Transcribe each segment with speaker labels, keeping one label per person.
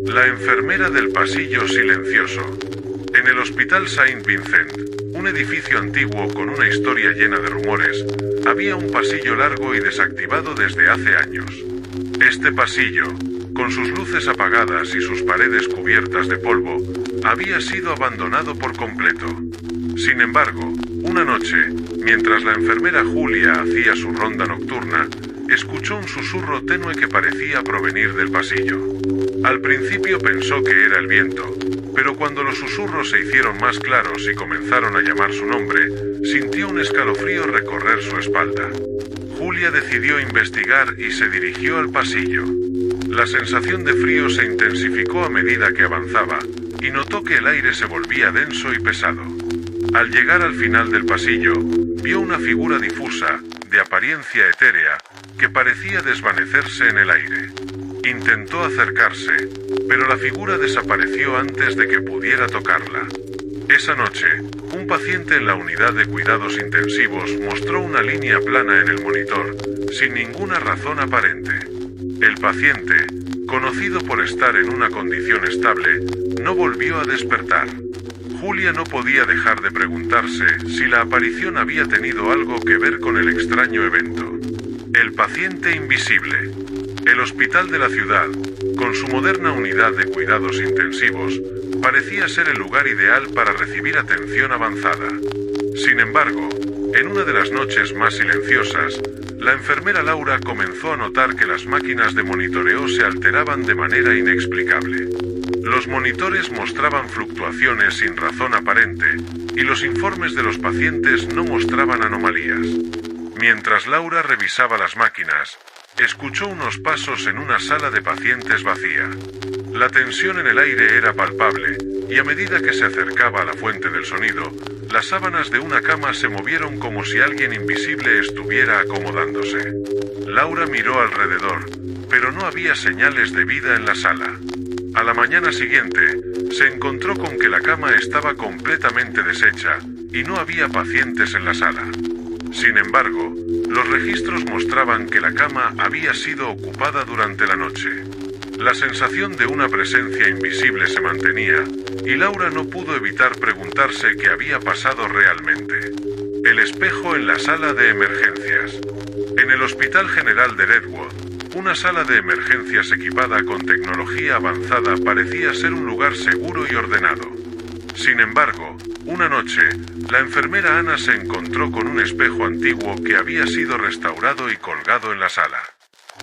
Speaker 1: La enfermera del pasillo silencioso. En el Hospital Saint Vincent, un edificio antiguo con una historia llena de rumores, había un pasillo largo y desactivado desde hace años. Este pasillo, con sus luces apagadas y sus paredes cubiertas de polvo, había sido abandonado por completo. Sin embargo, una noche, mientras la enfermera Julia hacía su ronda nocturna, escuchó un susurro tenue que parecía provenir del pasillo. Al principio pensó que era el viento, pero cuando los susurros se hicieron más claros y comenzaron a llamar su nombre, sintió un escalofrío recorrer su espalda. Julia decidió investigar y se dirigió al pasillo. La sensación de frío se intensificó a medida que avanzaba, y notó que el aire se volvía denso y pesado. Al llegar al final del pasillo, vio una figura difusa, de apariencia etérea, que parecía desvanecerse en el aire. Intentó acercarse, pero la figura desapareció antes de que pudiera tocarla. Esa noche, un paciente en la unidad de cuidados intensivos mostró una línea plana en el monitor, sin ninguna razón aparente. El paciente, conocido por estar en una condición estable, no volvió a despertar. Julia no podía dejar de preguntarse si la aparición había tenido algo que ver con el extraño evento. El paciente invisible. El hospital de la ciudad, con su moderna unidad de cuidados intensivos, parecía ser el lugar ideal para recibir atención avanzada. Sin embargo, en una de las noches más silenciosas, la enfermera Laura comenzó a notar que las máquinas de monitoreo se alteraban de manera inexplicable. Los monitores mostraban fluctuaciones sin razón aparente, y los informes de los pacientes no mostraban anomalías. Mientras Laura revisaba las máquinas, escuchó unos pasos en una sala de pacientes vacía. La tensión en el aire era palpable, y a medida que se acercaba a la fuente del sonido, las sábanas de una cama se movieron como si alguien invisible estuviera acomodándose. Laura miró alrededor, pero no había señales de vida en la sala. A la mañana siguiente, se encontró con que la cama estaba completamente deshecha, y no había pacientes en la sala. Sin embargo, los registros mostraban que la cama había sido ocupada durante la noche. La sensación de una presencia invisible se mantenía, y Laura no pudo evitar preguntarse qué había pasado realmente. El espejo en la sala de emergencias. En el Hospital General de Redwood, una sala de emergencias equipada con tecnología avanzada parecía ser un lugar seguro y ordenado. Sin embargo, una noche, la enfermera Ana se encontró con un espejo antiguo que había sido restaurado y colgado en la sala.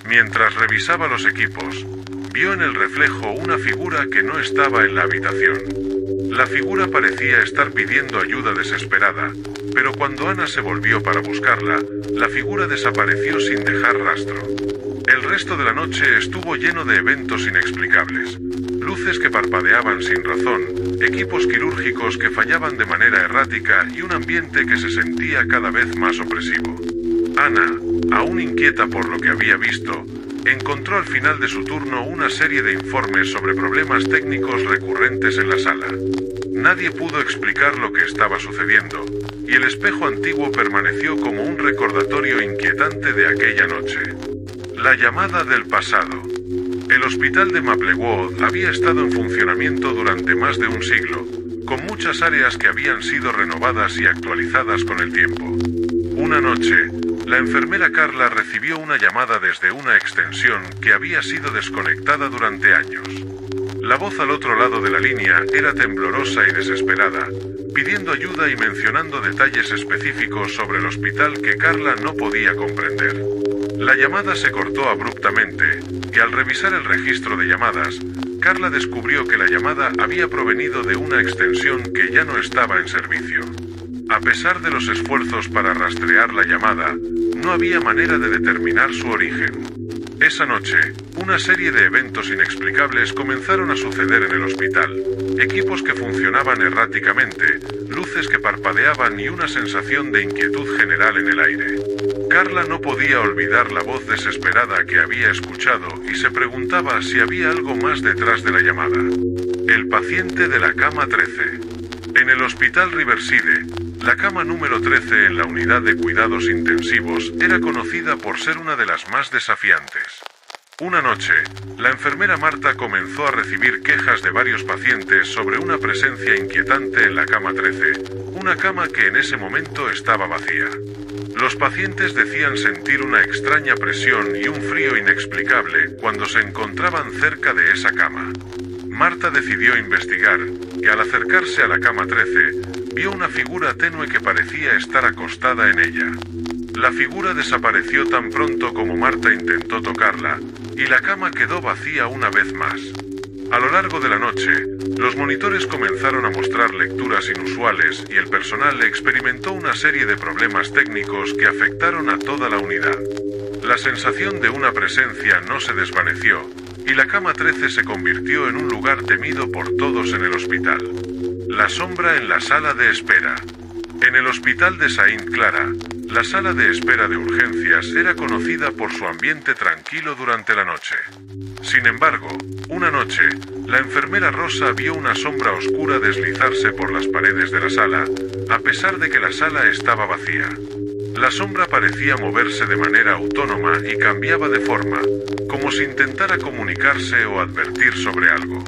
Speaker 1: Mientras revisaba los equipos, vio en el reflejo una figura que no estaba en la habitación. La figura parecía estar pidiendo ayuda desesperada, pero cuando Ana se volvió para buscarla, la figura desapareció sin dejar rastro. El resto de la noche estuvo lleno de eventos inexplicables. Luces que parpadeaban sin razón, equipos quirúrgicos que fallaban de manera errática y un ambiente que se sentía cada vez más opresivo. Ana, aún inquieta por lo que había visto, encontró al final de su turno una serie de informes sobre problemas técnicos recurrentes en la sala. Nadie pudo explicar lo que estaba sucediendo, y el espejo antiguo permaneció como un recordatorio inquietante de aquella noche. La llamada del pasado. El hospital de Maplewood había estado en funcionamiento durante más de un siglo, con muchas áreas que habían sido renovadas y actualizadas con el tiempo. Una noche, la enfermera Carla recibió una llamada desde una extensión que había sido desconectada durante años. La voz al otro lado de la línea era temblorosa y desesperada, pidiendo ayuda y mencionando detalles específicos sobre el hospital que Carla no podía comprender. La llamada se cortó abruptamente, y al revisar el registro de llamadas, Carla descubrió que la llamada había provenido de una extensión que ya no estaba en servicio. A pesar de los esfuerzos para rastrear la llamada, no había manera de determinar su origen. Esa noche, una serie de eventos inexplicables comenzaron a suceder en el hospital. Equipos que funcionaban erráticamente, luces que parpadeaban y una sensación de inquietud general en el aire. Carla no podía olvidar la voz desesperada que había escuchado y se preguntaba si había algo más detrás de la llamada. El paciente de la cama 13. En el hospital Riverside, La cama número 13 en la unidad de cuidados intensivos era conocida por ser una de las más desafiantes. Una noche, la enfermera Marta comenzó a recibir quejas de varios pacientes sobre una presencia inquietante en la cama 13, una cama que en ese momento estaba vacía. Los pacientes decían sentir una extraña presión y un frío inexplicable cuando se encontraban cerca de esa cama. Marta decidió investigar, y al acercarse a la cama 13, vio una figura tenue que parecía estar acostada en ella. La figura desapareció tan pronto como Marta intentó tocarla, y la cama quedó vacía una vez más. A lo largo de la noche, los monitores comenzaron a mostrar lecturas inusuales y el personal experimentó una serie de problemas técnicos que afectaron a toda la unidad. La sensación de una presencia no se desvaneció, y la cama 13 se convirtió en un lugar temido por todos en el hospital. La sombra en la sala de espera. En el hospital de Saint Clara, la sala de espera de urgencias era conocida por su ambiente tranquilo durante la noche. Sin embargo, una noche, la enfermera Rosa vio una sombra oscura deslizarse por las paredes de la sala, a pesar de que la sala estaba vacía. La sombra parecía moverse de manera autónoma y cambiaba de forma, como si intentara comunicarse o advertir sobre algo.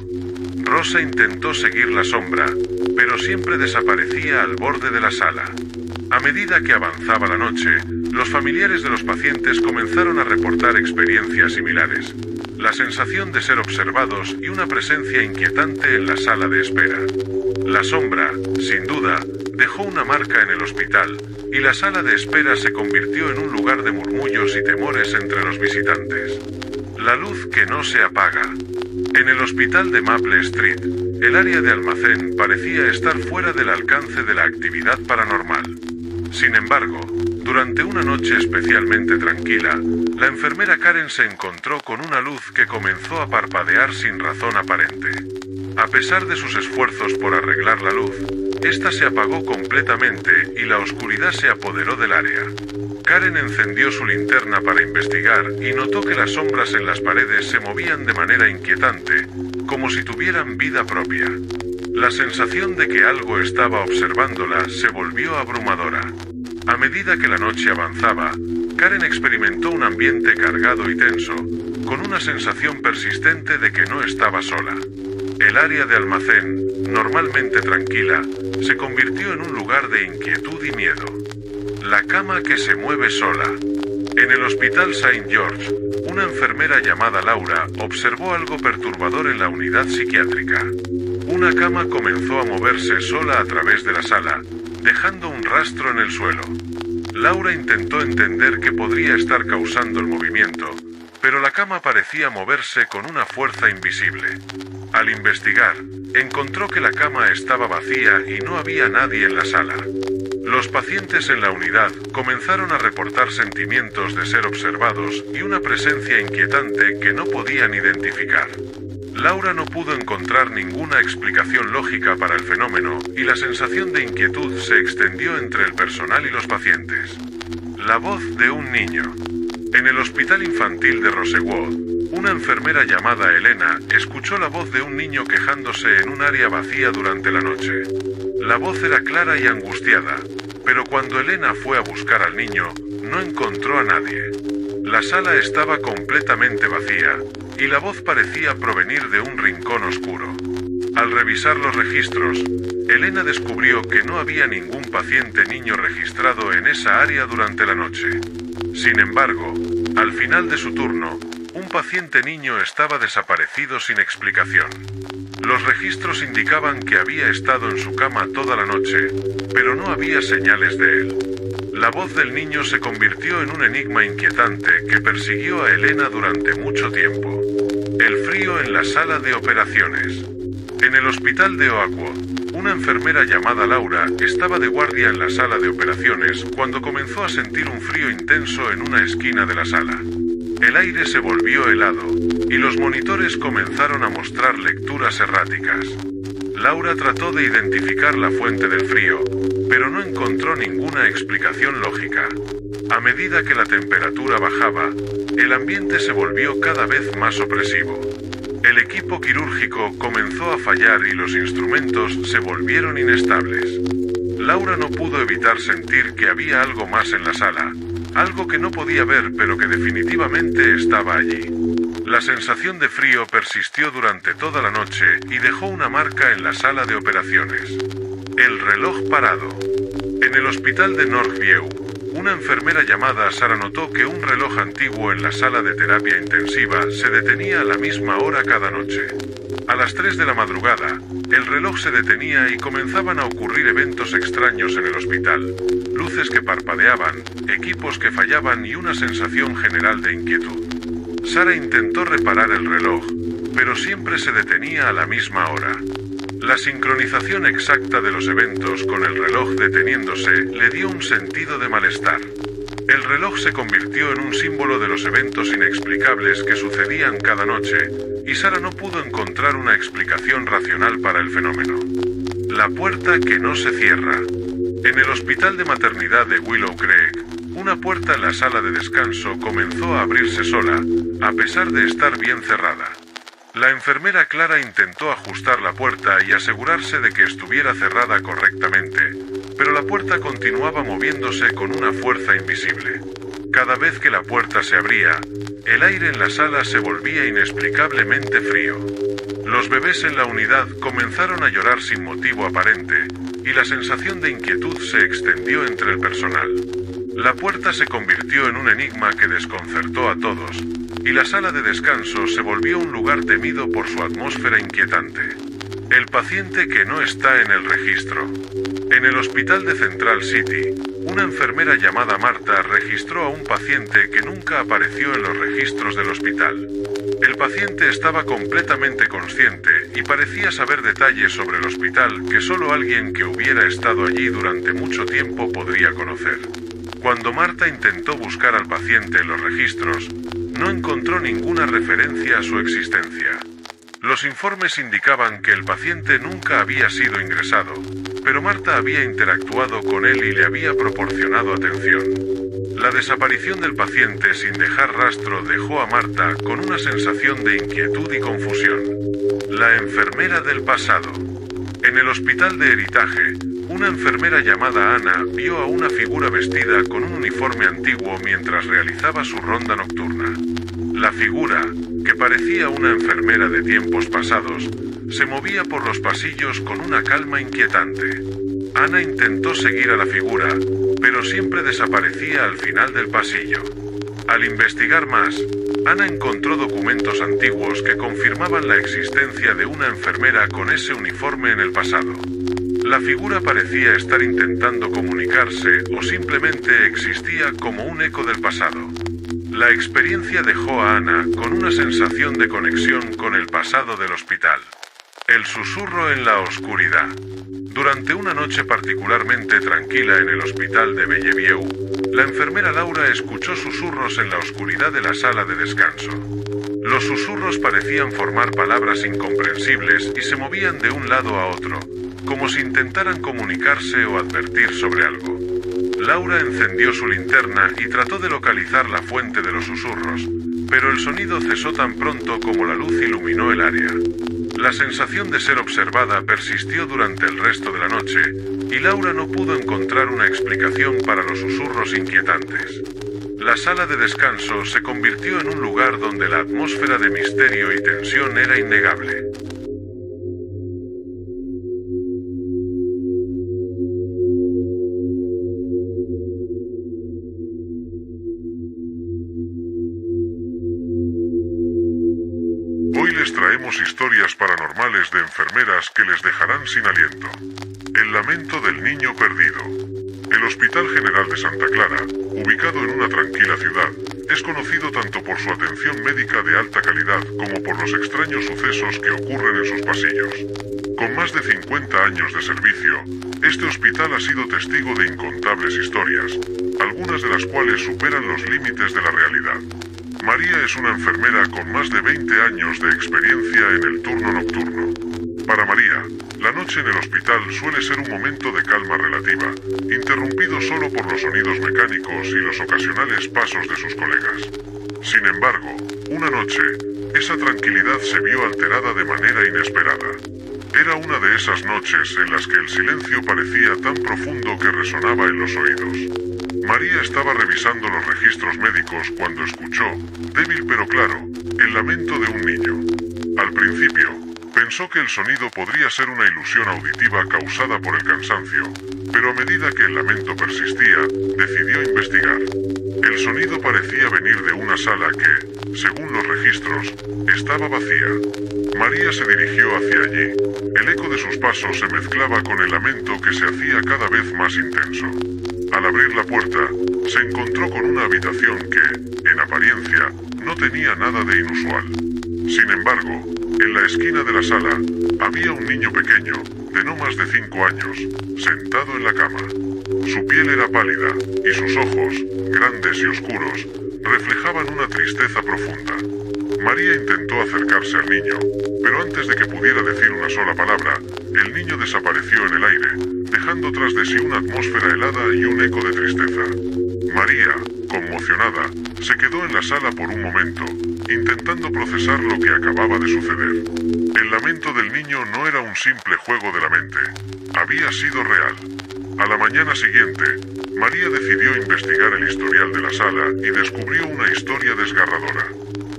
Speaker 1: Rosa intentó seguir la sombra, pero siempre desaparecía al borde de la sala. A medida que avanzaba la noche, los familiares de los pacientes comenzaron a reportar experiencias similares, la sensación de ser observados y una presencia inquietante en la sala de espera. La sombra, sin duda, dejó una marca en el hospital, y la sala de espera se convirtió en un lugar de murmullos y temores entre los visitantes. La luz que no se apaga. En el hospital de Maple Street, el área de almacén parecía estar fuera del alcance de la actividad paranormal. Sin embargo, durante una noche especialmente tranquila, la enfermera Karen se encontró con una luz que comenzó a parpadear sin razón aparente. A pesar de sus esfuerzos por arreglar la luz, esta se apagó completamente y la oscuridad se apoderó del área. Karen encendió su linterna para investigar y notó que las sombras en las paredes se movían de manera inquietante, como si tuvieran vida propia. La sensación de que algo estaba observándola se volvió abrumadora. A medida que la noche avanzaba, Karen experimentó un ambiente cargado y tenso, con una sensación persistente de que no estaba sola. El área de almacén, normalmente tranquila, se convirtió en un lugar de inquietud y miedo. La cama que se mueve sola. En el hospital St. George, una enfermera llamada Laura observó algo perturbador en la unidad psiquiátrica. Una cama comenzó a moverse sola a través de la sala, dejando un rastro en el suelo. Laura intentó entender qué podría estar causando el movimiento, pero la cama parecía moverse con una fuerza invisible. Al investigar, encontró que la cama estaba vacía y no había nadie en la sala. Los pacientes en la unidad comenzaron a reportar sentimientos de ser observados y una presencia inquietante que no podían identificar. Laura no pudo encontrar ninguna explicación lógica para el fenómeno y la sensación de inquietud se extendió entre el personal y los pacientes. La voz de un niño. En el hospital infantil de Rosewood, una enfermera llamada Elena escuchó la voz de un niño quejándose en un área vacía durante la noche. La voz era clara y angustiada, pero cuando Elena fue a buscar al niño, no encontró a nadie. La sala estaba completamente vacía, y la voz parecía provenir de un rincón oscuro. Al revisar los registros, Elena descubrió que no había ningún paciente niño registrado en esa área durante la noche. Sin embargo, al final de su turno, un paciente niño estaba desaparecido sin explicación. Los registros indicaban que había estado en su cama toda la noche, pero no había señales de él. La voz del niño se convirtió en un enigma inquietante que persiguió a Elena durante mucho tiempo. El frío en la sala de operaciones. En el hospital de Oakwood, una enfermera llamada Laura estaba de guardia en la sala de operaciones cuando comenzó a sentir un frío intenso en una esquina de la sala. El aire se volvió helado, y los monitores comenzaron a mostrar lecturas erráticas. Laura trató de identificar la fuente del frío, pero no encontró ninguna explicación lógica. A medida que la temperatura bajaba, el ambiente se volvió cada vez más opresivo. El equipo quirúrgico comenzó a fallar y los instrumentos se volvieron inestables. Laura no pudo evitar sentir que había algo más en la sala, algo que no podía ver pero que definitivamente estaba allí. La sensación de frío persistió durante toda la noche y dejó una marca en la sala de operaciones. El reloj parado. En el hospital de Northview, una enfermera llamada Sara notó que un reloj antiguo en la sala de terapia intensiva se detenía a la misma hora cada noche. A las 3 de la madrugada, el reloj se detenía y comenzaban a ocurrir eventos extraños en el hospital. Luces que parpadeaban, equipos que fallaban y una sensación general de inquietud. Sara intentó reparar el reloj, pero siempre se detenía a la misma hora. La sincronización exacta de los eventos con el reloj deteniéndose le dio un sentido de malestar. El reloj se convirtió en un símbolo de los eventos inexplicables que sucedían cada noche, y Sara no pudo encontrar una explicación racional para el fenómeno. La puerta que no se cierra. En el hospital de maternidad de Willow Creek, una puerta en la sala de descanso comenzó a abrirse sola, a pesar de estar bien cerrada. La enfermera Clara intentó ajustar la puerta y asegurarse de que estuviera cerrada correctamente, pero la puerta continuaba moviéndose con una fuerza invisible. Cada vez que la puerta se abría, el aire en la sala se volvía inexplicablemente frío. Los bebés en la unidad comenzaron a llorar sin motivo aparente, y la sensación de inquietud se extendió entre el personal. La puerta se convirtió en un enigma que desconcertó a todos, y la sala de descanso se volvió un lugar temido por su atmósfera inquietante. El paciente que no está en el registro. En el hospital de Central City, una enfermera llamada Marta registró a un paciente que nunca apareció en los registros del hospital. El paciente estaba completamente consciente y parecía saber detalles sobre el hospital que solo alguien que hubiera estado allí durante mucho tiempo podría conocer. Cuando Marta intentó buscar al paciente en los registros, no encontró ninguna referencia a su existencia. Los informes indicaban que el paciente nunca había sido ingresado, pero Marta había interactuado con él y le había proporcionado atención. La desaparición del paciente sin dejar rastro dejó a Marta con una sensación de inquietud y confusión. La enfermera del pasado. En el hospital de Heritage, una enfermera llamada Ana vio a una figura vestida con un uniforme antiguo mientras realizaba su ronda nocturna. La figura, que parecía una enfermera de tiempos pasados, se movía por los pasillos con una calma inquietante. Ana intentó seguir a la figura, pero siempre desaparecía al final del pasillo. Al investigar más, Ana encontró documentos antiguos que confirmaban la existencia de una enfermera con ese uniforme en el pasado. La figura parecía estar intentando comunicarse o simplemente existía como un eco del pasado. La experiencia dejó a Ana con una sensación de conexión con el pasado del hospital. El susurro en la oscuridad. Durante una noche particularmente tranquila en el hospital de Bellevue, la enfermera Laura escuchó susurros en la oscuridad de la sala de descanso. Los susurros parecían formar palabras incomprensibles y se movían de un lado a otro, como si intentaran comunicarse o advertir sobre algo. Laura encendió su linterna y trató de localizar la fuente de los susurros, pero el sonido cesó tan pronto como la luz iluminó el área. La sensación de ser observada persistió durante el resto de la noche, y Laura no pudo encontrar una explicación para los susurros inquietantes. La sala de descanso se convirtió en un lugar donde la atmósfera de misterio y tensión era innegable.
Speaker 2: Hoy les traemos historias paranormales de enfermeras que les dejarán sin aliento. El lamento del niño perdido. El Hospital General de Santa Clara, ubicado en una tranquila ciudad, es conocido tanto por su atención médica de alta calidad como por los extraños sucesos que ocurren en sus pasillos. Con más de 50 años de servicio, este hospital ha sido testigo de incontables historias, algunas de las cuales superan los límites de la realidad. María es una enfermera con más de 20 años de experiencia en el turno nocturno. Para María, la noche en el hospital suele ser un momento de calma relativa, interrumpido solo por los sonidos mecánicos y los ocasionales pasos de sus colegas. Sin embargo, una noche, esa tranquilidad se vio alterada de manera inesperada. Era una de esas noches en las que el silencio parecía tan profundo que resonaba en los oídos. María estaba revisando los registros médicos cuando escuchó, débil pero claro, el lamento de un niño. Al principio, pensó que el sonido podría ser una ilusión auditiva causada por el cansancio, pero a medida que el lamento persistía, decidió investigar. El sonido parecía venir de una sala que, según los registros, estaba vacía. María se dirigió hacia allí. El eco de sus pasos se mezclaba con el lamento que se hacía cada vez más intenso. Al abrir la puerta, se encontró con una habitación que, en apariencia, no tenía nada de inusual. Sin embargo, en la esquina de la sala, había un niño pequeño, de no más de 5 años, sentado en la cama. Su piel era pálida, y sus ojos, grandes y oscuros, reflejaban una tristeza profunda. María intentó acercarse al niño, pero antes de que pudiera decir una sola palabra, el niño desapareció en el aire, dejando tras de sí una atmósfera helada y un eco de tristeza. María, conmocionada, se quedó en la sala por un momento, intentando procesar lo que acababa de suceder. El lamento del niño no era un simple juego de la mente, había sido real. A la mañana siguiente, María decidió investigar el historial de la sala y descubrió una historia desgarradora.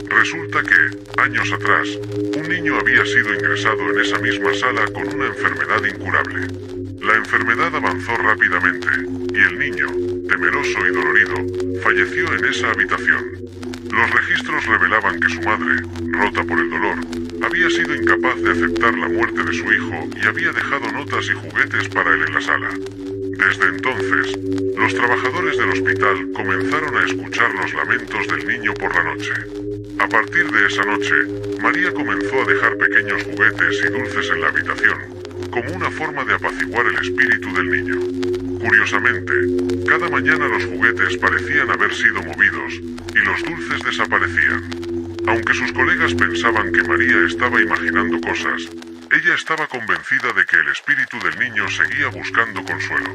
Speaker 2: Resulta que, años atrás, un niño había sido ingresado en esa misma sala con una enfermedad incurable. La enfermedad avanzó rápidamente, y el niño, temeroso y dolorido, falleció en esa habitación. Los registros revelaban que su madre, rota por el dolor, había sido incapaz de aceptar la muerte de su hijo y había dejado notas y juguetes para él en la sala. Desde entonces, los trabajadores del hospital comenzaron a escuchar los lamentos del niño por la noche. A partir de esa noche, María comenzó a dejar pequeños juguetes y dulces en la habitación, como una forma de apaciguar el espíritu del niño. Curiosamente, cada mañana los juguetes parecían haber sido movidos, y los dulces desaparecían. Aunque sus colegas pensaban que María estaba imaginando cosas, ella estaba convencida de que el espíritu del niño seguía buscando consuelo.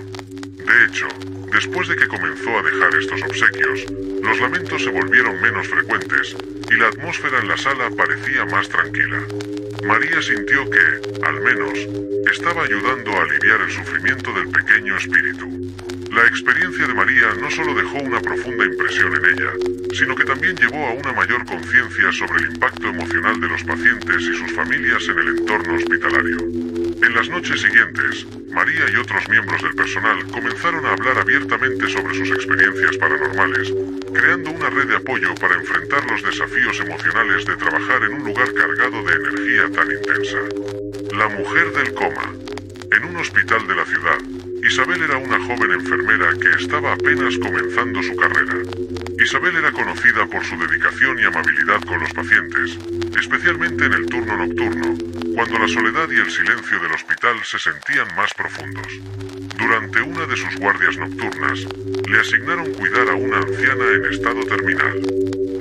Speaker 2: De hecho, después de que comenzó a dejar estos obsequios, los lamentos se volvieron menos frecuentes, y la atmósfera en la sala parecía más tranquila. María sintió que, al menos, estaba ayudando a aliviar el sufrimiento del pequeño espíritu. La experiencia de María no solo dejó una profunda impresión en ella, sino que también llevó a una mayor conciencia sobre el impacto emocional de los pacientes y sus familias en el entorno hospitalario. En las noches siguientes, María y otros miembros del personal comenzaron a hablar abiertamente sobre sus experiencias paranormales, creando una red de apoyo para enfrentar los desafíos emocionales de trabajar en un lugar cargado de energía tan intensa. La mujer del coma. En un hospital de la ciudad, Isabel era una joven enfermera que estaba apenas comenzando su carrera. Isabel era conocida por su dedicación y amabilidad con los pacientes, especialmente en el turno nocturno, cuando la soledad y el silencio del hospital se sentían más profundos. Durante una de sus guardias nocturnas, le asignaron cuidar a una anciana en estado terminal.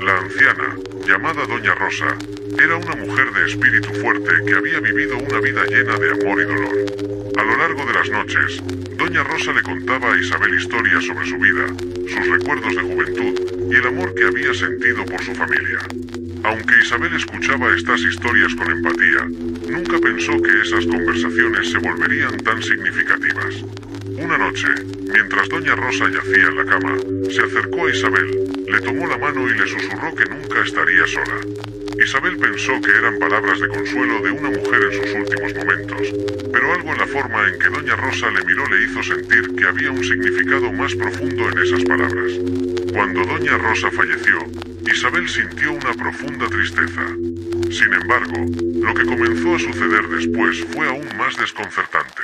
Speaker 2: La anciana, llamada Doña Rosa, era una mujer de espíritu fuerte que había vivido una vida llena de amor y dolor. A lo largo de las noches, Doña Rosa le contaba a Isabel historias sobre su vida, sus recuerdos de juventud y el amor que había sentido por su familia. Aunque Isabel escuchaba estas historias con empatía, nunca pensó que esas conversaciones se volverían tan significativas. Una noche, mientras Doña Rosa yacía en la cama, se acercó a Isabel, le tomó la mano y le susurró que nunca estaría sola. Isabel pensó que eran palabras de consuelo de una mujer en sus últimos momentos, pero algo en la forma en que Doña Rosa le miró le hizo sentir que había un significado más profundo en esas palabras. Cuando Doña Rosa falleció, Isabel sintió una profunda tristeza. Sin embargo, lo que comenzó a suceder después fue aún más desconcertante.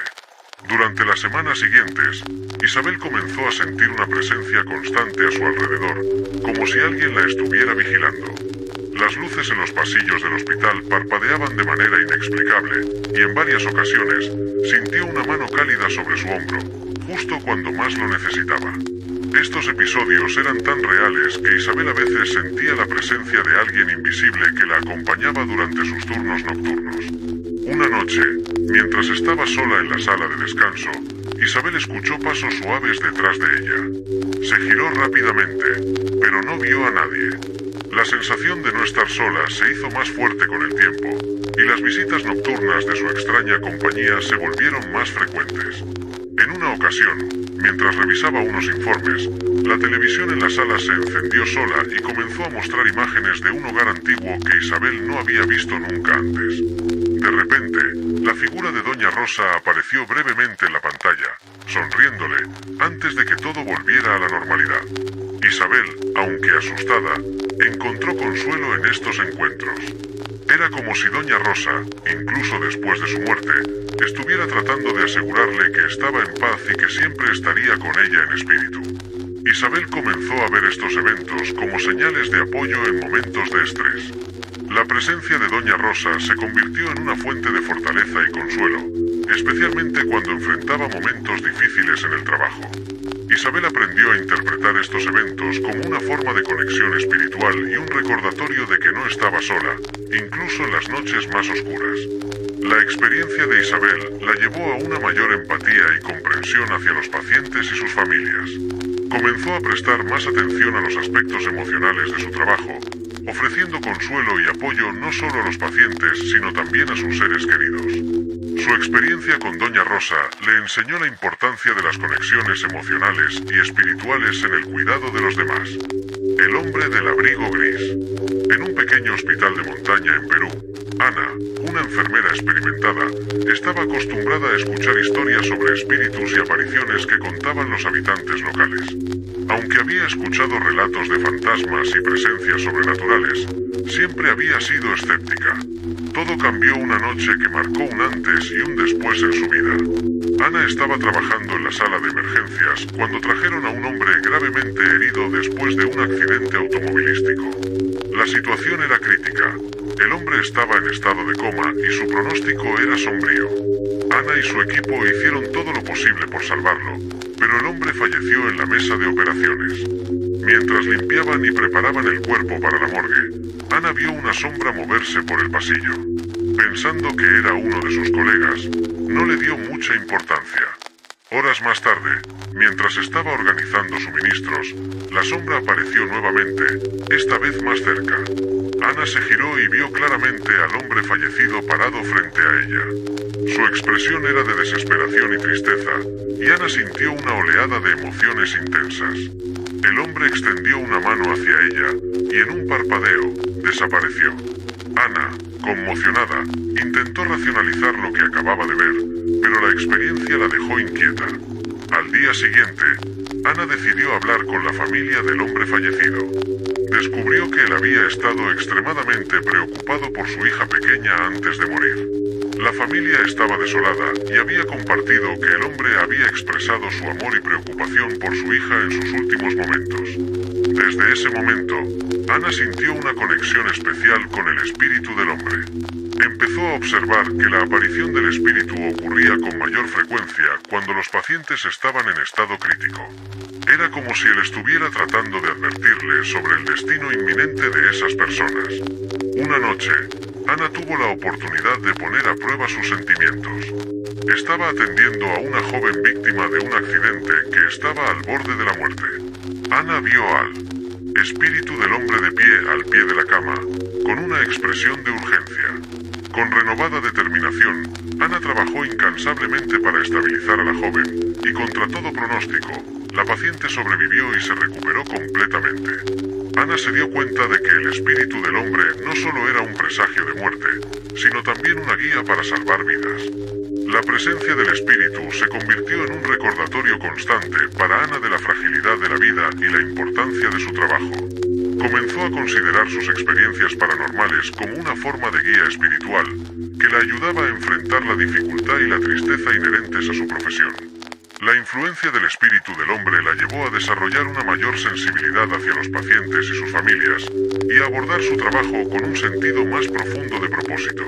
Speaker 2: Durante las semanas siguientes, Isabel comenzó a sentir una presencia constante a su alrededor, como si alguien la estuviera vigilando. Las luces en los pasillos del hospital parpadeaban de manera inexplicable, y en varias ocasiones, sintió una mano cálida sobre su hombro, justo cuando más lo necesitaba. Estos episodios eran tan reales que Isabel a veces sentía la presencia de alguien invisible que la acompañaba durante sus turnos nocturnos. Una noche, mientras estaba sola en la sala de descanso, Isabel escuchó pasos suaves detrás de ella. Se giró rápidamente, pero no vio a nadie. La sensación de no estar sola se hizo más fuerte con el tiempo, y las visitas nocturnas de su extraña compañía se volvieron más frecuentes. En una ocasión, mientras revisaba unos informes, la televisión en la sala se encendió sola y comenzó a mostrar imágenes de un hogar antiguo que Isabel no había visto nunca antes. De repente, la figura de Doña Rosa apareció brevemente en la pantalla, sonriéndole, antes de que todo volviera a la normalidad. Isabel, aunque asustada, encontró consuelo en estos encuentros. Era como si Doña Rosa, incluso después de su muerte, estuviera tratando de asegurarle que estaba en paz y que siempre estaría con ella en espíritu. Isabel comenzó a ver estos eventos como señales de apoyo en momentos de estrés. La presencia de Doña Rosa se convirtió en una fuente de fortaleza y consuelo, especialmente cuando enfrentaba momentos difíciles en el trabajo. Isabel aprendió a interpretar estos eventos como una forma de conexión espiritual y un recordatorio de que no estaba sola, incluso en las noches más oscuras. La experiencia de Isabel la llevó a una mayor empatía y comprensión hacia los pacientes y sus familias. Comenzó a prestar más atención a los aspectos emocionales de su trabajo, ofreciendo consuelo y apoyo no solo a los pacientes, sino también a sus seres queridos. Su experiencia con Doña Rosa le enseñó la importancia de las conexiones emocionales y espirituales en el cuidado de los demás. El hombre del abrigo gris. En un pequeño hospital de montaña en Perú, Ana, una enfermera experimentada, estaba acostumbrada a escuchar historias sobre espíritus y apariciones que contaban los habitantes locales. Aunque había escuchado relatos de fantasmas y presencias sobrenaturales, siempre había sido escéptica. Todo cambió una noche que marcó un antes y un después en su vida. Ana estaba trabajando en la sala de emergencias cuando trajeron a un hombre gravemente herido después de un accidente automovilístico. La situación era crítica. El hombre estaba en estado de coma y su pronóstico era sombrío. Ana y su equipo hicieron todo lo posible por salvarlo, pero el hombre falleció en la mesa de operaciones. Mientras limpiaban y preparaban el cuerpo para la morgue, Ana vio una sombra moverse por el pasillo. Pensando que era uno de sus colegas, no le dio mucha importancia. Horas más tarde, mientras estaba organizando suministros, la sombra apareció nuevamente, esta vez más cerca. Ana se giró y vio claramente al hombre fallecido parado frente a ella. Su expresión era de desesperación y tristeza, y Ana sintió una oleada de emociones intensas. El hombre extendió una mano hacia ella, y en un parpadeo, desapareció. Ana, conmocionada, intentó racionalizar lo que acababa de ver, pero la experiencia la dejó inquieta. Al día siguiente, Ana decidió hablar con la familia del hombre fallecido. Descubrió que él había estado extremadamente preocupado por su hija pequeña antes de morir. La familia estaba desolada y había compartido que el hombre había expresado su amor y preocupación por su hija en sus últimos momentos. Desde ese momento, Ana sintió una conexión especial con el espíritu del hombre. Empezó a observar que la aparición del espíritu ocurría con mayor frecuencia cuando los pacientes estaban en estado crítico. Era como si él estuviera tratando de advertirle sobre el destino inminente de esas personas. Una noche, Ana tuvo la oportunidad de poner a prueba sus sentimientos. Estaba atendiendo a una joven víctima de un accidente que estaba al borde de la muerte. Ana vio al espíritu del hombre de pie al pie de la cama, con una expresión de urgencia. Con renovada determinación, Ana trabajó incansablemente para estabilizar a la joven, y contra todo pronóstico, la paciente sobrevivió y se recuperó completamente. Ana se dio cuenta de que el espíritu del hombre no solo era un presagio de muerte, sino también una guía para salvar vidas. La presencia del espíritu se convirtió en un recordatorio constante para Ana de la fragilidad de la vida y la importancia de su trabajo. Comenzó a considerar sus experiencias paranormales como una forma de guía espiritual, que la ayudaba a enfrentar la dificultad y la tristeza inherentes a su profesión. La influencia del espíritu del hombre la llevó a desarrollar una mayor sensibilidad hacia los pacientes y sus familias, y a abordar su trabajo con un sentido más profundo de propósito.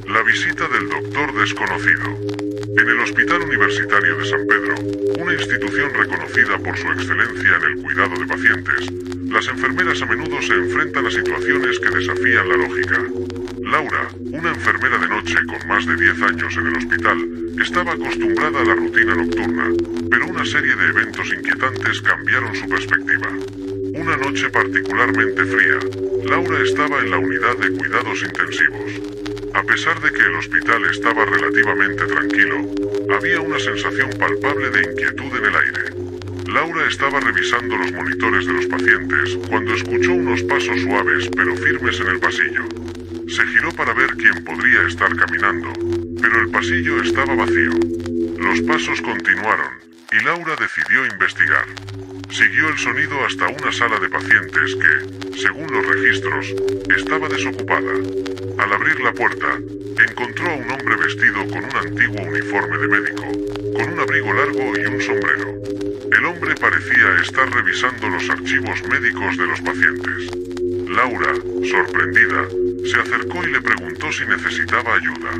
Speaker 2: La visita del doctor desconocido. En el Hospital Universitario de San Pedro, una institución reconocida por su excelencia en el cuidado de pacientes, las enfermeras a menudo se enfrentan a situaciones que desafían la lógica. Laura, una enfermera de noche con más de 10 años en el hospital, estaba acostumbrada a la rutina nocturna, pero una serie de eventos inquietantes cambiaron su perspectiva. Una noche particularmente fría, Laura estaba en la unidad de cuidados intensivos. A pesar de que el hospital estaba relativamente tranquilo, había una sensación palpable de inquietud en el aire. Laura estaba revisando los monitores de los pacientes cuando escuchó unos pasos suaves pero firmes en el pasillo. Se giró para ver quién podría estar caminando, pero el pasillo estaba vacío. Los pasos continuaron, y Laura decidió investigar. Siguió el sonido hasta una sala de pacientes que, según los registros, estaba desocupada. Al abrir la puerta, encontró a un hombre vestido con un antiguo uniforme de médico, con un abrigo largo y un sombrero. El hombre parecía estar revisando los archivos médicos de los pacientes. Laura, sorprendida, se acercó y le preguntó si necesitaba ayuda.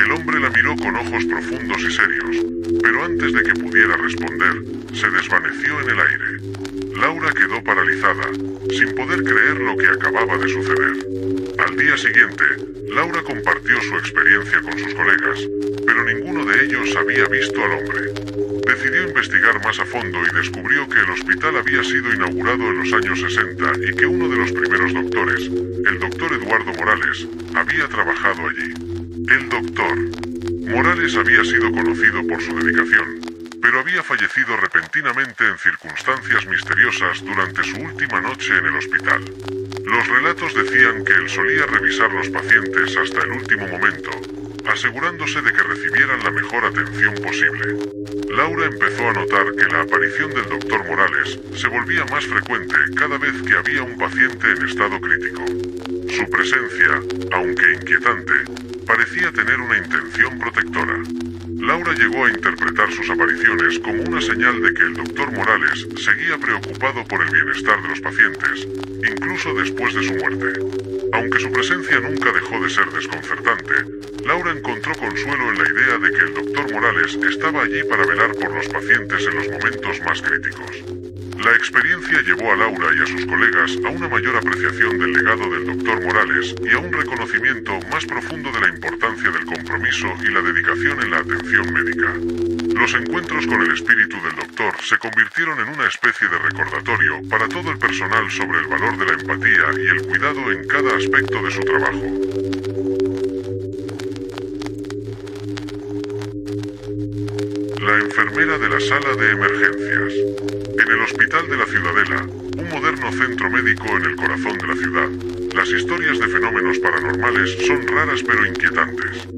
Speaker 2: El hombre la miró con ojos profundos y serios, pero antes de que pudiera responder, se desvaneció en el aire. Laura quedó paralizada, sin poder creer lo que acababa de suceder. Al día siguiente, Laura compartió su experiencia con sus colegas, pero ninguno de ellos había visto al hombre. Decidió investigar más a fondo y descubrió que el hospital había sido inaugurado en los años 60 y que uno de los primeros doctores, el doctor Eduardo Morales, había trabajado allí. El doctor Morales había sido conocido por su dedicación, pero había fallecido repentinamente en circunstancias misteriosas durante su última noche en el hospital. Los relatos decían que él solía revisar los pacientes hasta el último momento, asegurándose de que recibieran la mejor atención posible. Laura empezó a notar que la aparición del doctor Morales se volvía más frecuente cada vez que había un paciente en estado crítico. Su presencia, aunque inquietante, parecía tener una intención protectora. Laura llegó a interpretar sus apariciones como una señal de que el doctor Morales seguía preocupado por el bienestar de los pacientes, incluso después de su muerte. Aunque su presencia nunca dejó de ser desconcertante, Laura encontró consuelo en la idea de que el doctor Morales estaba allí para velar por los pacientes en los momentos más críticos. La experiencia llevó a Laura y a sus colegas a una mayor apreciación del legado del doctor Morales y a un reconocimiento más profundo de la importancia del compromiso y la dedicación en la atención médica. Los encuentros con el espíritu del doctor se convirtieron en una especie de recordatorio para todo el personal sobre el valor de la empatía y el cuidado en cada aspecto de su trabajo. La enfermera de la sala de emergencias. En el Hospital de la Ciudadela, un moderno centro médico en el corazón de la ciudad, las historias de fenómenos paranormales son raras pero inquietantes.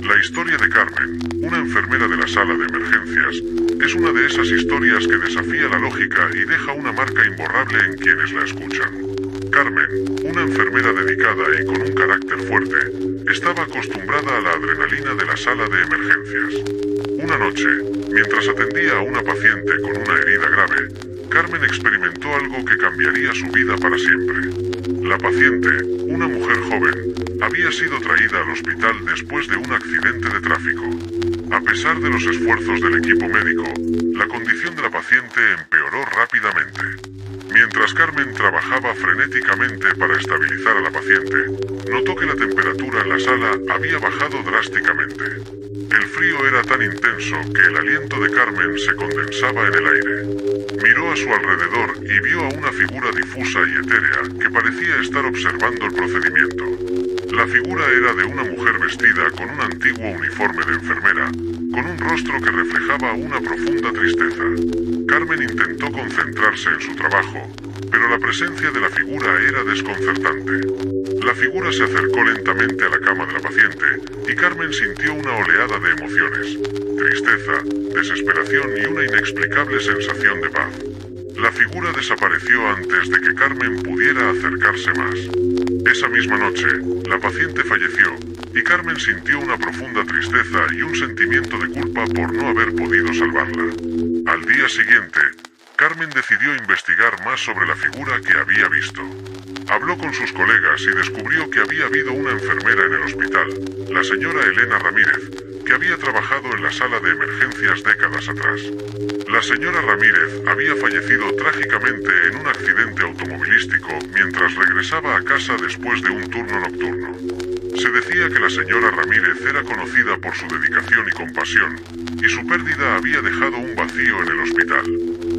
Speaker 2: La historia de Carmen, una enfermera de la sala de emergencias, es una de esas historias que desafía la lógica y deja una marca imborrable en quienes la escuchan. Carmen, una enfermera dedicada y con un carácter fuerte, estaba acostumbrada a la adrenalina de la sala de emergencias. Una noche, mientras atendía a una paciente con una herida grave, Carmen experimentó algo que cambiaría su vida para siempre. La paciente, una mujer joven, había sido traída al hospital después de un accidente de tráfico. A pesar de los esfuerzos del equipo médico, la condición de la paciente empeoró rápidamente. Mientras Carmen trabajaba frenéticamente para estabilizar a la paciente, notó que la temperatura en la sala había bajado drásticamente. El frío era tan intenso que el aliento de Carmen se condensaba en el aire. Miró a su alrededor y vio a una figura difusa y etérea que parecía estar observando el procedimiento. La figura era de una mujer vestida con un antiguo uniforme de enfermera, con un rostro que reflejaba una profunda tristeza. Carmen intentó concentrarse en su trabajo, pero la presencia de la figura era desconcertante. La figura se acercó lentamente a la cama de la paciente y Carmen sintió una oleada de emociones, tristeza, desesperación y una inexplicable sensación de paz. La figura desapareció antes de que Carmen pudiera acercarse más. Esa misma noche, la paciente falleció y Carmen sintió una profunda tristeza y un sentimiento de culpa por no haber podido salvarla. Al día siguiente, Carmen decidió investigar más sobre la figura que había visto. Habló con sus colegas y descubrió que había habido una enfermera en el hospital, la señora Elena Ramírez, que había trabajado en la sala de emergencias décadas atrás. La señora Ramírez había fallecido trágicamente en un accidente automovilístico mientras regresaba a casa después de un turno nocturno. Se decía que la señora Ramírez era conocida por su dedicación y compasión, y su pérdida había dejado un vacío en el hospital.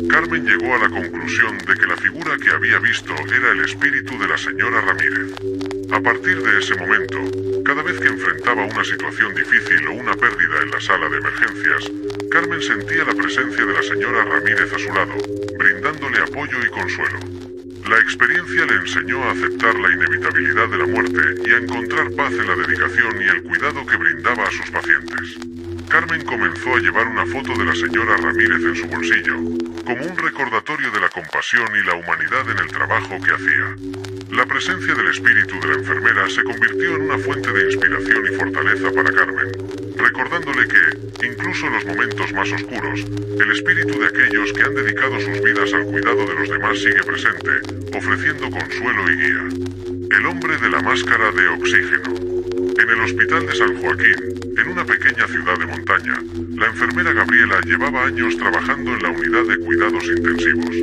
Speaker 2: Carmen llegó a la conclusión de que la figura que había visto era el espíritu de la señora Ramírez. A partir de ese momento, cada vez que enfrentaba una situación difícil o una pérdida en la sala de emergencias, Carmen sentía la presencia de la señora Ramírez a su lado, brindándole apoyo y consuelo. La experiencia le enseñó a aceptar la inevitabilidad de la muerte y a encontrar paz en la dedicación y el cuidado que brindaba a sus pacientes. Carmen comenzó a llevar una foto de la señora Ramírez en su bolsillo, como un recordatorio de la compasión y la humanidad en el trabajo que hacía. La presencia del espíritu de la enfermera se convirtió en una fuente de inspiración y fortaleza para Carmen, recordándole que, incluso en los momentos más oscuros, el espíritu de aquellos que han dedicado sus vidas al cuidado de los demás sigue presente, ofreciendo consuelo y guía. El hombre de la máscara de oxígeno. En el hospital de San Joaquín, en una pequeña ciudad de montaña, la enfermera Gabriela llevaba años trabajando en la unidad de cuidados intensivos.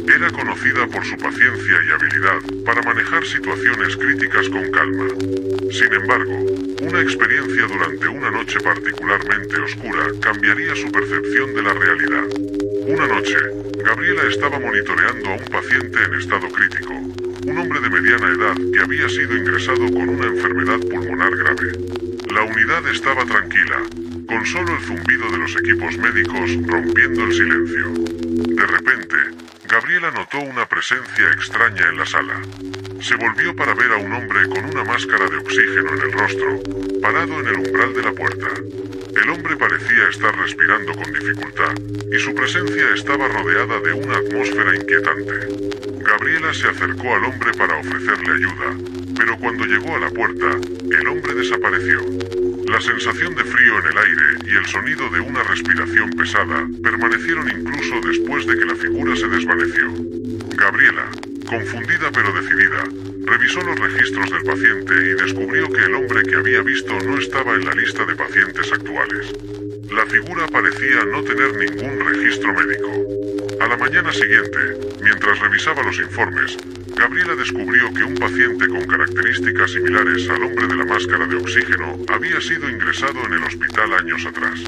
Speaker 2: Era conocida por su paciencia y habilidad para manejar situaciones críticas con calma. Sin embargo, una experiencia durante una noche particularmente oscura cambiaría su percepción de la realidad. Una noche, Gabriela estaba monitoreando a un paciente en estado crítico, un hombre de mediana edad que había sido ingresado con una enfermedad pulmonar grave. La unidad estaba tranquila, con solo el zumbido de los equipos médicos rompiendo el silencio. De repente, Gabriela notó una presencia extraña en la sala. Se volvió para ver a un hombre con una máscara de oxígeno en el rostro, parado en el umbral de la puerta. El hombre parecía estar respirando con dificultad, y su presencia estaba rodeada de una atmósfera inquietante. Gabriela se acercó al hombre para ofrecerle ayuda, pero cuando llegó a la puerta, el hombre desapareció. La sensación de frío en el aire y el sonido de una respiración pesada permanecieron incluso después de que la figura se desvaneció. Gabriela, confundida pero decidida, revisó los registros del paciente y descubrió que el hombre que había visto no estaba en la lista de pacientes actuales. La figura parecía no tener ningún registro médico. A la mañana siguiente, mientras revisaba los informes, Gabriela descubrió que un paciente con características similares al hombre de la máscara de oxígeno había sido ingresado en el hospital años atrás.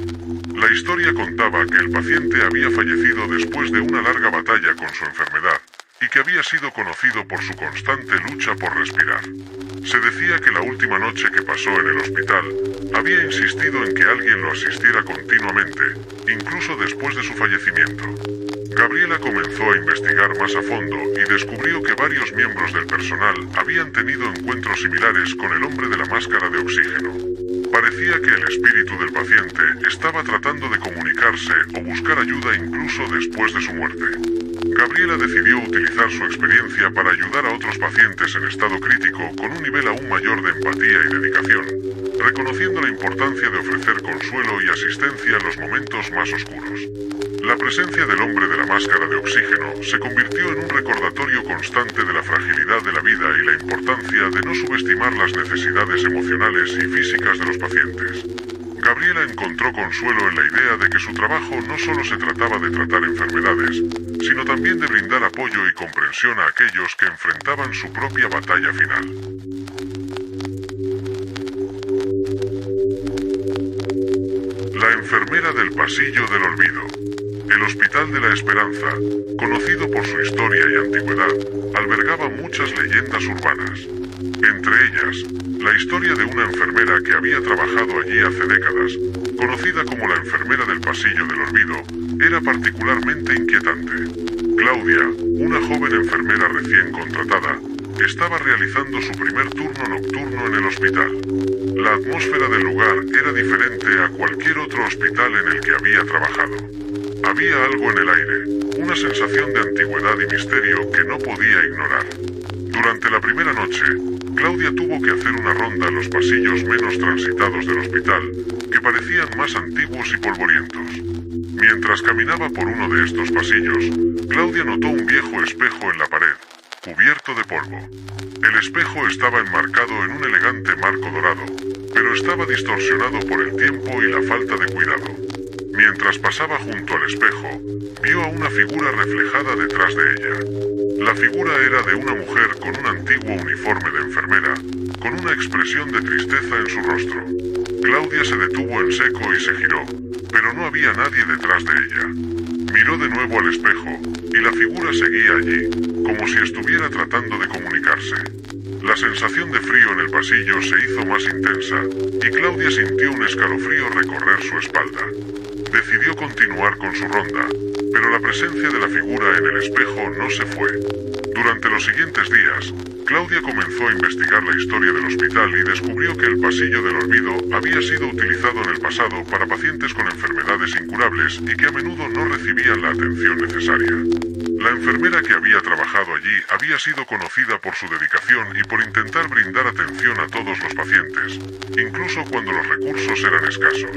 Speaker 2: La historia contaba que el paciente había fallecido después de una larga batalla con su enfermedad, y que había sido conocido por su constante lucha por respirar. Se decía que la última noche que pasó en el hospital, había insistido en que alguien lo asistiera continuamente, incluso después de su fallecimiento. Gabriela comenzó a investigar más a fondo y descubrió que varios miembros del personal habían tenido encuentros similares con el hombre de la máscara de oxígeno. Parecía que el espíritu del paciente estaba tratando de comunicarse o buscar ayuda incluso después de su muerte. Gabriela decidió utilizar su experiencia para ayudar a otros pacientes en estado crítico con un nivel aún mayor de empatía y dedicación, reconociendo la importancia de ofrecer consuelo y asistencia en los momentos más oscuros. La presencia del hombre de la máscara de oxígeno se convirtió en un recordatorio constante de la fragilidad de la vida y la importancia de no subestimar las necesidades emocionales y físicas de los pacientes. Gabriela encontró consuelo en la idea de que su trabajo no solo se trataba de tratar enfermedades, sino también de brindar apoyo y comprensión a aquellos que enfrentaban su propia batalla final. La enfermera del pasillo del olvido. El Hospital de la Esperanza, conocido por su historia y antigüedad, albergaba muchas leyendas urbanas. Entre ellas, la historia de una enfermera que había trabajado allí hace décadas, conocida como la enfermera del pasillo del olvido, era particularmente inquietante. Claudia, una joven enfermera recién contratada, estaba realizando su primer turno nocturno en el hospital. La atmósfera del lugar era diferente a cualquier otro hospital en el que había trabajado. Había algo en el aire, una sensación de antigüedad y misterio que no podía ignorar. Durante la primera noche, Claudia tuvo que hacer una ronda en los pasillos menos transitados del hospital, que parecían más antiguos y polvorientos. Mientras caminaba por uno de estos pasillos, Claudia notó un viejo espejo en la pared, cubierto de polvo. El espejo estaba enmarcado en un elegante marco dorado, pero estaba distorsionado por el tiempo y la falta de cuidado. Mientras pasaba junto al espejo, vio a una figura reflejada detrás de ella. La figura era de una mujer con un antiguo uniforme de enfermera, con una expresión de tristeza en su rostro. Claudia se detuvo en seco y se giró, pero no había nadie detrás de ella. Miró de nuevo al espejo, y la figura seguía allí, como si estuviera tratando de comunicarse. La sensación de frío en el pasillo se hizo más intensa, y Claudia sintió un escalofrío recorrer su espalda. Decidió continuar con su ronda, pero la presencia de la figura en el espejo no se fue. Durante los siguientes días, Claudia comenzó a investigar la historia del hospital y descubrió que el pasillo del olvido había sido utilizado en el pasado para pacientes con enfermedades incurables y que a menudo no recibían la atención necesaria. La enfermera que había trabajado allí había sido conocida por su dedicación y por intentar brindar atención a todos los pacientes, incluso cuando los recursos eran escasos.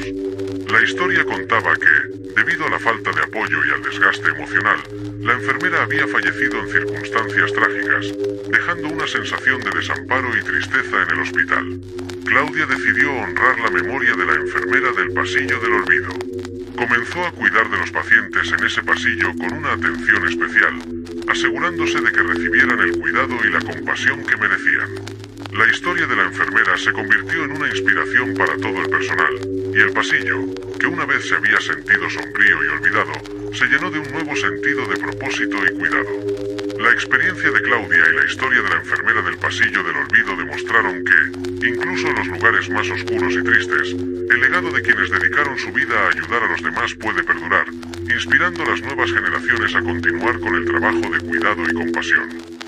Speaker 2: La historia contaba que, debido a la falta de apoyo y al desgaste emocional, la enfermera había fallecido en circunstancias trágicas, dejando una sensación de desamparo y tristeza en el hospital. Claudia decidió honrar la memoria de la enfermera del pasillo del olvido. Comenzó a cuidar de los pacientes en ese pasillo con una atención especial, asegurándose de que recibieran el cuidado y la compasión que merecían. La historia de la enfermera se convirtió en una inspiración para todo el personal, y el pasillo, que una vez se había sentido sombrío y olvidado, se llenó de un nuevo sentido de propósito y cuidado. La experiencia de Claudia y la historia de la enfermera del pasillo del olvido demostraron que, incluso en los lugares más oscuros y tristes, el legado de quienes dedicaron su vida a ayudar a los demás puede perdurar, inspirando a las nuevas generaciones a continuar con el trabajo de cuidado y compasión.